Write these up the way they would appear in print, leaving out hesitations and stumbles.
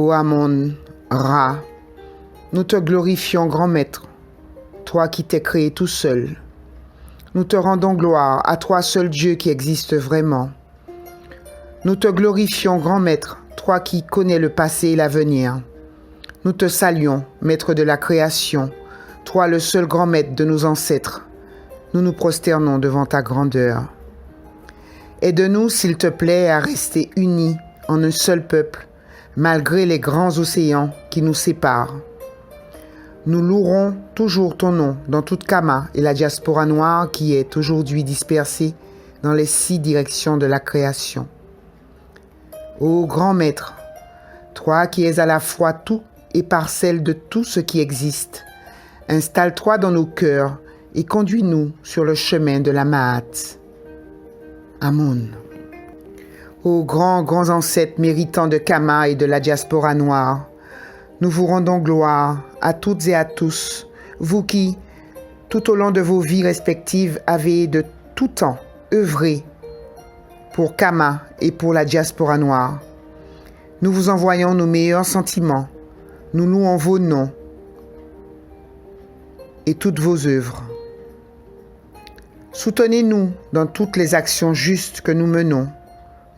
Ô Amon, Ra, nous te glorifions, grand maître, toi qui t'es créé tout seul. Nous te rendons gloire à toi seul Dieu qui existe vraiment. Nous te glorifions, grand maître, toi qui connais le passé et l'avenir. Nous te saluons, maître de la création, toi le seul grand maître de nos ancêtres. Nous nous prosternons devant ta grandeur. Aide-nous, s'il te plaît, à rester unis en un seul peuple, malgré les grands océans qui nous séparent. Nous louerons toujours ton nom dans toute Kama et la diaspora noire qui est aujourd'hui dispersée dans les 6 directions de la création. Ô grand maître, toi qui es à la fois tout et parcelle de tout ce qui existe, installe-toi dans nos cœurs et conduis-nous sur le chemin de la Ma'at. Amon. Ô grands ancêtres méritants de Kama et de la diaspora noire, nous vous rendons gloire à toutes et à tous, vous qui, tout au long de vos vies respectives, avez de tout temps œuvré pour Kama et pour la diaspora noire. Nous vous envoyons nos meilleurs sentiments, nous louons vos noms et toutes vos œuvres. Soutenez-nous dans toutes les actions justes que nous menons,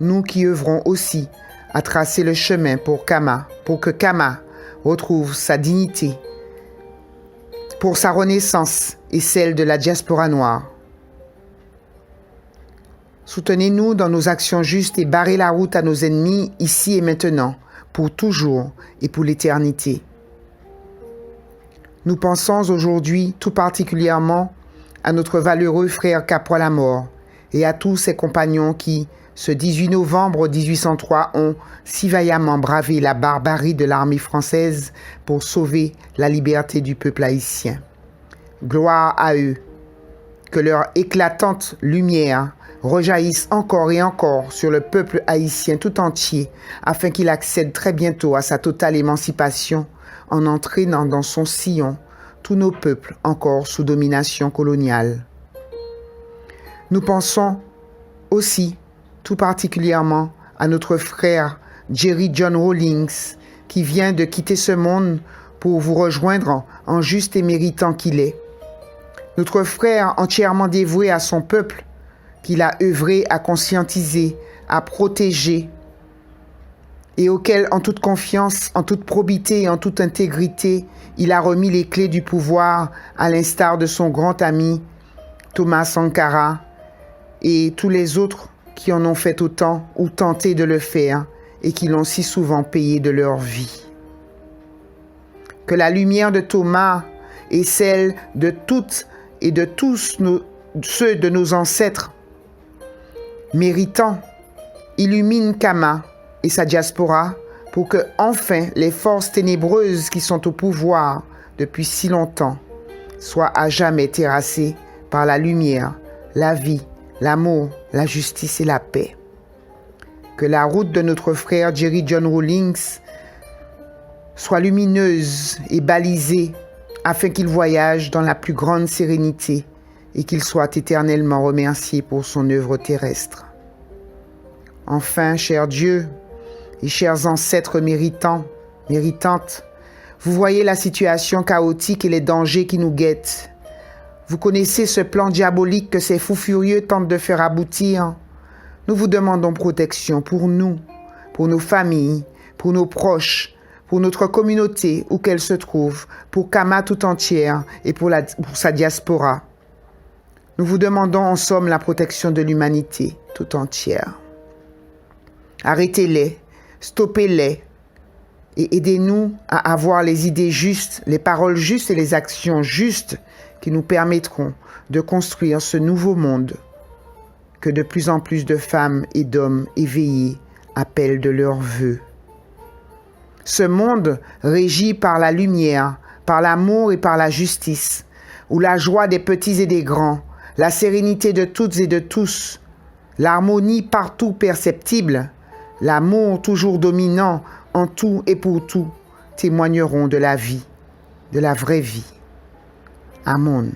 nous qui œuvrons aussi à tracer le chemin pour que Kama retrouve sa dignité, pour sa renaissance et celle de la diaspora noire. Soutenez-nous dans nos actions justes et barrez la route à nos ennemis ici et maintenant, pour toujours et pour l'éternité. Nous pensons aujourd'hui tout particulièrement à notre valeureux frère Capois la mort et à tous ses compagnons qui, ce 18 novembre 1803, ont si vaillamment bravé la barbarie de l'armée française pour sauver la liberté du peuple haïtien. Gloire à eux, que leur éclatante lumière rejaillisse encore et encore sur le peuple haïtien tout entier, afin qu'il accède très bientôt à sa totale émancipation en entraînant dans son sillon tous nos peuples encore sous domination coloniale. Nous pensons aussi tout particulièrement à notre frère Jerry John Rawlings, qui vient de quitter ce monde pour vous rejoindre en juste et méritant qu'il est. Notre frère entièrement dévoué à son peuple, qu'il a œuvré à conscientiser, à protéger, et auquel, en toute confiance, en toute probité et en toute intégrité, il a remis les clés du pouvoir, à l'instar de son grand ami Thomas Sankara et tous les autres qui en ont fait autant ou tenté de le faire et qui l'ont si souvent payé de leur vie. Que la lumière de Thomas et celle de toutes et de tous ceux de nos ancêtres méritants illumine Kama et sa diaspora pour que, enfin, les forces ténébreuses qui sont au pouvoir depuis si longtemps soient à jamais terrassées par la lumière, la vie, l'amour, la justice et la paix. Que la route de notre frère Jerry John Rawlings soit lumineuse et balisée afin qu'il voyage dans la plus grande sérénité et qu'il soit éternellement remercié pour son œuvre terrestre. Enfin, cher Dieu et chers ancêtres méritantes, vous voyez la situation chaotique et les dangers qui nous guettent. Vous connaissez ce plan diabolique que ces fous furieux tentent de faire aboutir. Nous vous demandons protection pour nous, pour nos familles, pour nos proches, pour notre communauté où qu'elle se trouve, pour Kama tout entière et pour sa diaspora. Nous vous demandons en somme la protection de l'humanité tout entière. Arrêtez-les, stoppez-les et aidez-nous à avoir les idées justes, les paroles justes et les actions justes qui nous permettront de construire ce nouveau monde que de plus en plus de femmes et d'hommes éveillés appellent de leurs vœux. Ce monde régi par la lumière, par l'amour et par la justice, où la joie des petits et des grands, la sérénité de toutes et de tous, l'harmonie partout perceptible, l'amour toujours dominant en tout et pour tout, témoigneront de la vie, de la vraie vie. Amon.